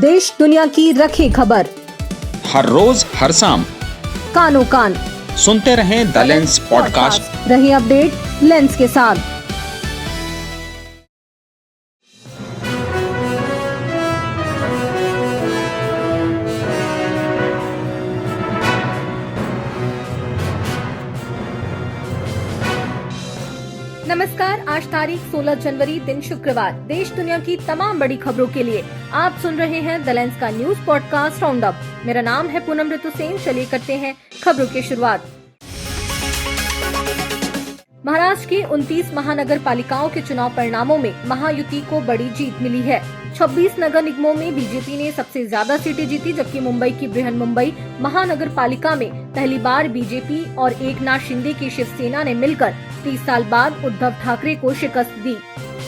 देश दुनिया की रखे खबर। हर रोज हर शाम कानो कान सुनते रहें द लेंस पॉडकास्ट। रहे अपडेट लेंस के साथ। नमस्कार, आज तारीख 16 जनवरी दिन शुक्रवार। देश दुनिया की तमाम बड़ी खबरों के लिए आप सुन रहे हैं द लेंस का न्यूज पॉडकास्ट राउंड अप। मेरा नाम है पूनम ऋतु सेन। चलिए करते हैं खबरों की शुरुआत। महाराष्ट्र की 29 महानगर पालिकाओं के चुनाव परिणामों में महायुति को बड़ी जीत मिली है। 26 नगर निगमों में बीजेपी ने सबसे ज्यादा सीटें जीती, जबकि मुंबई की बृहन मुंबई महानगर पालिका में पहली बार बीजेपी और एकनाथ शिंदे की शिवसेना ने मिलकर 30 साल बाद उद्धव ठाकरे को शिकस्त दी।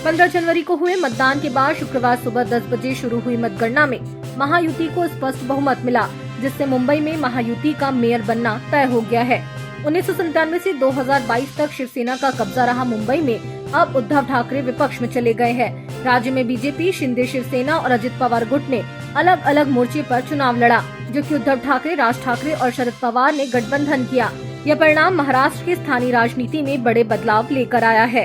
15 जनवरी को हुए मतदान के बाद शुक्रवार सुबह 10 बजे शुरू हुई मतगणना में महायुति को स्पष्ट बहुमत मिला, जिससे मुंबई में महायुति का मेयर बनना तय हो गया है। 1997 से 2022 तक शिवसेना का कब्जा रहा मुंबई में अब उद्धव ठाकरे विपक्ष में चले गए हैं। राज्य में बीजेपी, शिंदे शिवसेना और अजित पवार गुट ने अलग अलग मोर्चे पर चुनाव लड़ा, जबकि उद्धव ठाकरे, राज ठाकरे और शरद पवार ने गठबंधन किया। यह परिणाम महाराष्ट्र की स्थानीय राजनीति में बड़े बदलाव लेकर आया है।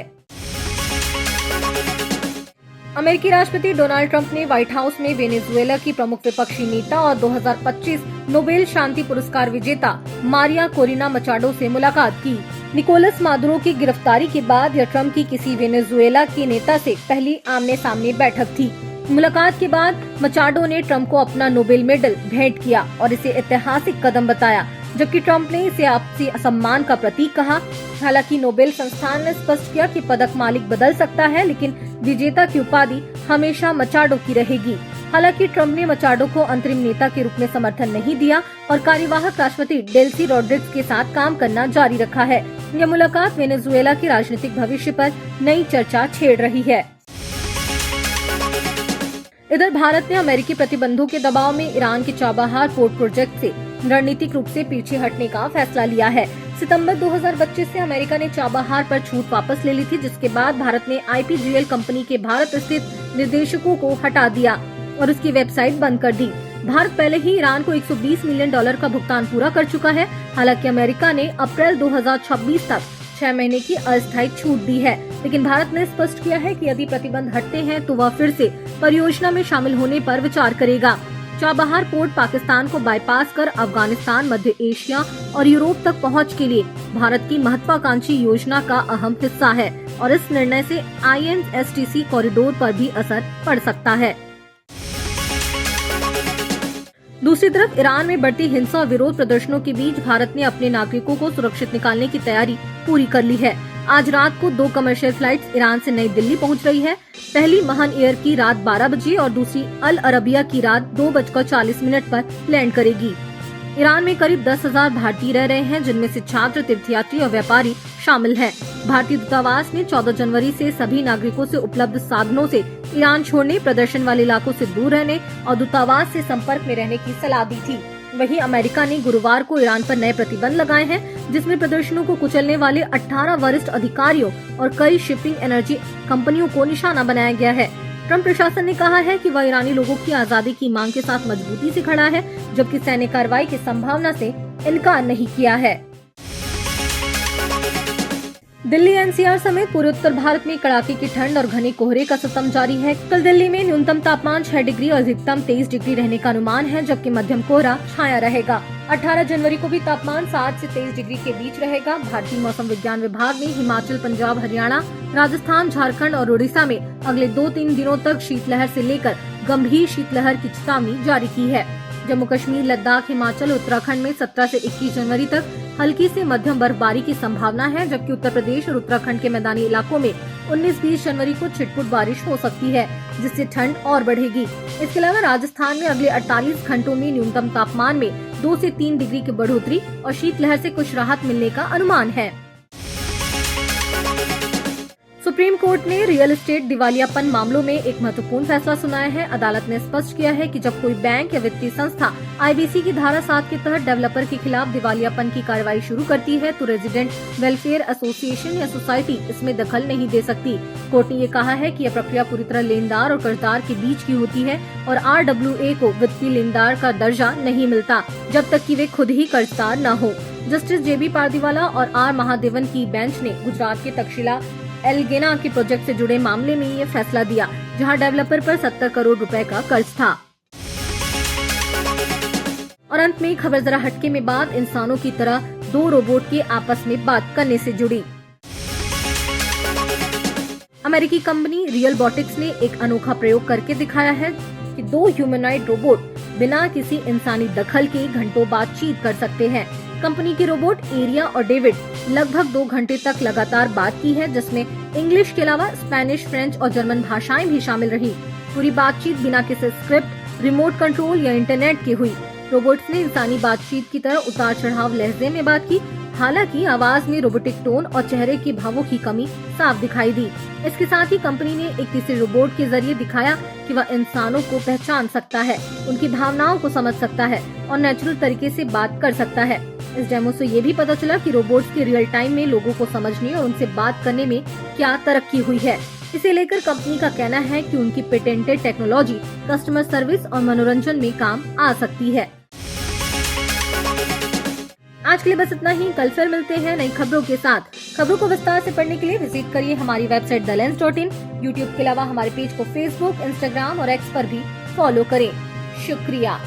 अमेरिकी राष्ट्रपति डोनाल्ड ट्रंप ने व्हाइट हाउस में वेनेजुएला की प्रमुख विपक्षी नेता और 2025 नोबेल शांति पुरस्कार विजेता मारिया कोरिना मचाडो से मुलाकात की। निकोलस मादुरो की गिरफ्तारी के बाद यह ट्रंप की किसी वेनेजुएला के नेता से पहली आमने सामने बैठक थी। मुलाकात के बाद मचाडो ने ट्रंप को अपना नोबेल मेडल भेंट किया और इसे ऐतिहासिक कदम बताया, जबकि ट्रंप ने इसे आपसी सम्मान का प्रतीक कहा। हालांकि नोबेल संस्थान ने स्पष्ट किया कि पदक मालिक बदल सकता है, लेकिन विजेता की उपाधि हमेशा मचाडो की रहेगी। हालांकि ट्रंप ने मचाडो को अंतरिम नेता के रूप में समर्थन नहीं दिया और कार्यवाहक राष्ट्रपति डेल्सी रॉड्रिग्स के साथ काम करना जारी रखा है। यह मुलाकात वेनेजुएला के राजनीतिक भविष्य पर नई चर्चा छेड़ रही है। इधर भारत ने अमेरिकी प्रतिबंधों के दबाव में ईरान के चाबहार पोर्ट प्रोजेक्ट से रणनीतिक रूप से पीछे हटने का फैसला लिया है। सितंबर 2025 से अमेरिका ने चाबहार पर छूट वापस ले ली थी, जिसके बाद भारत ने आईपीजीएल कंपनी के भारत स्थित निर्देशकों को हटा दिया और उसकी वेबसाइट बंद कर दी। भारत पहले ही ईरान को $120 मिलियन का भुगतान पूरा कर चुका है। हालांकि अमेरिका ने अप्रैल 2026 तक 6 महीने की अस्थायी छूट दी है, लेकिन भारत ने स्पष्ट किया है कि यदि प्रतिबंध हटते हैं तो वह फिर से परियोजना में शामिल होने पर विचार करेगा। चाबहार पोर्ट पाकिस्तान को बाईपास कर अफगानिस्तान, मध्य एशिया और यूरोप तक पहुंच के लिए भारत की महत्वाकांक्षी योजना का अहम हिस्सा है और इस निर्णय से INSTC कॉरिडोर पर भी असर पड़ सकता है। दूसरी तरफ ईरान में बढ़ती हिंसा और विरोध प्रदर्शनों के बीच भारत ने अपने नागरिकों को सुरक्षित निकालने की तैयारी पूरी कर ली है। आज रात को 2 कमर्शियल फ्लाइट्स ईरान से नई दिल्ली पहुंच रही है। पहली महान एयर की रात 12 बजे और दूसरी अल अरबिया की रात 2:40 पर लैंड करेगी। ईरान में करीब 10,000 भारतीय रह रहे हैं, जिनमें से छात्र, तीर्थयात्री और व्यापारी शामिल हैं। भारतीय दूतावास ने 14 जनवरी से सभी नागरिकों से उपलब्ध साधनों से ईरान छोड़ने, प्रदर्शन वाले इलाकों से दूर रहने और दूतावास से संपर्क में रहने की सलाह दी थी। वहीं अमेरिका ने गुरुवार को ईरान पर नए प्रतिबंध लगाए हैं, जिसमें प्रदर्शनों को कुचलने वाले 18 वरिष्ठ अधिकारियों और कई शिपिंग एनर्जी कंपनियों को निशाना बनाया गया है। ट्रंप प्रशासन ने कहा है कि वह ईरानी लोगों की आजादी की मांग के साथ मजबूती से खड़ा है, जबकि सैन्य कार्रवाई की संभावना से इनकार नहीं किया है। दिल्ली NCR समेत पूरे उत्तर भारत में कड़ाके की ठंड और घने कोहरे का सितम जारी है। कल दिल्ली में न्यूनतम तापमान 6 डिग्री और अधिकतम 23 डिग्री रहने का अनुमान है, जबकि मध्यम कोहरा छाया रहेगा। 18 जनवरी को भी तापमान 7 से 23 डिग्री के बीच रहेगा। भारतीय मौसम विज्ञान विभाग ने हिमाचल, पंजाब, हरियाणा, राजस्थान, झारखंड और उड़ीसा में अगले 2-3 दिनों तक शीतलहर से लेकर गंभीर शीतलहर की चेतावनी जारी की है। जम्मू कश्मीर, लद्दाख, हिमाचल, उत्तराखंड में 17 से 21 जनवरी तक हल्की से मध्यम बर्फबारी की संभावना है, जबकि उत्तर प्रदेश और उत्तराखंड के मैदानी इलाकों में 19-20 जनवरी को छिटपुट बारिश हो सकती है, जिससे ठंड और बढ़ेगी। इसके अलावा राजस्थान में अगले 48 घंटों में न्यूनतम तापमान में 2 से 3 डिग्री की बढ़ोतरी और शीतलहर से कुछ राहत मिलने का अनुमान है। सुप्रीम कोर्ट ने रियल एस्टेट दिवालियापन मामलों में एक महत्वपूर्ण फैसला सुनाया है। अदालत ने स्पष्ट किया है कि जब कोई बैंक या वित्तीय संस्था आईबीसी की धारा 7 के तहत डेवलपर के खिलाफ दिवालियापन की कार्रवाई शुरू करती है तो रेजिडेंट वेलफेयर एसोसिएशन या सोसाइटी इसमें दखल नहीं दे सकती। कोर्ट ने ये कहा है कि यह प्रक्रिया पूरी तरह लेनदार और कर्जदार के बीच की होती है और RWA को वित्तीय लेनदार का दर्जा नहीं मिलता जब तक कि वे खुद ही कर्जदार न हो। जस्टिस JB पारदीवाला और R महादेवन की बेंच ने गुजरात के तक्षशिला एलगेना के प्रोजेक्ट से जुड़े मामले में ये फैसला दिया, जहां डेवलपर पर 70 करोड़ रुपए का कर्ज था। और अंत में खबर जरा हटके में बात इंसानों की तरह 2 रोबोट के आपस में बात करने से जुड़ी। अमेरिकी कंपनी रियलबॉटिक्स ने एक अनोखा प्रयोग करके दिखाया है कि 2 ह्यूमनॉइड रोबोट बिना किसी इंसानी दखल के घंटों बातचीत कर सकते हैं। कंपनी के रोबोट एरिया और डेविड लगभग 2 घंटे तक लगातार बात की है, जिसमें इंग्लिश के अलावा स्पेनिश, फ्रेंच और जर्मन भाषाएं भी शामिल रही। पूरी बातचीत बिना किसी स्क्रिप्ट, रिमोट कंट्रोल या इंटरनेट के हुई। रोबोट्स ने इंसानी बातचीत की तरह उतार चढ़ाव लहजे में बात की, हालांकि आवाज में रोबोटिक टोन और चेहरे के भावों की कमी साफ दिखाई दी। इसके साथ ही कंपनी ने एक तीसरे रोबोट के जरिए दिखाया कि वह इंसानों को पहचान सकता है, उनकी भावनाओं को समझ सकता है और नेचुरल तरीके से बात कर सकता है। इस डेमो से ये भी पता चला कि रोबोट्स के रियल टाइम में लोगों को समझने और उनसे बात करने में क्या तरक्की हुई है। इसे लेकर कंपनी का कहना है कि उनकी पेटेंटेड टेक्नोलॉजी कस्टमर सर्विस और मनोरंजन में काम आ सकती है। आज के लिए बस इतना ही। कल फिर मिलते हैं नई खबरों के साथ। खबरों को विस्तार से पढ़ने के लिए विजिट करिए हमारी वेबसाइट thelens.in। यूट्यूब के अलावा हमारे पेज को फेसबुक, इंस्टाग्राम और X पर भी फॉलो करें। शुक्रिया।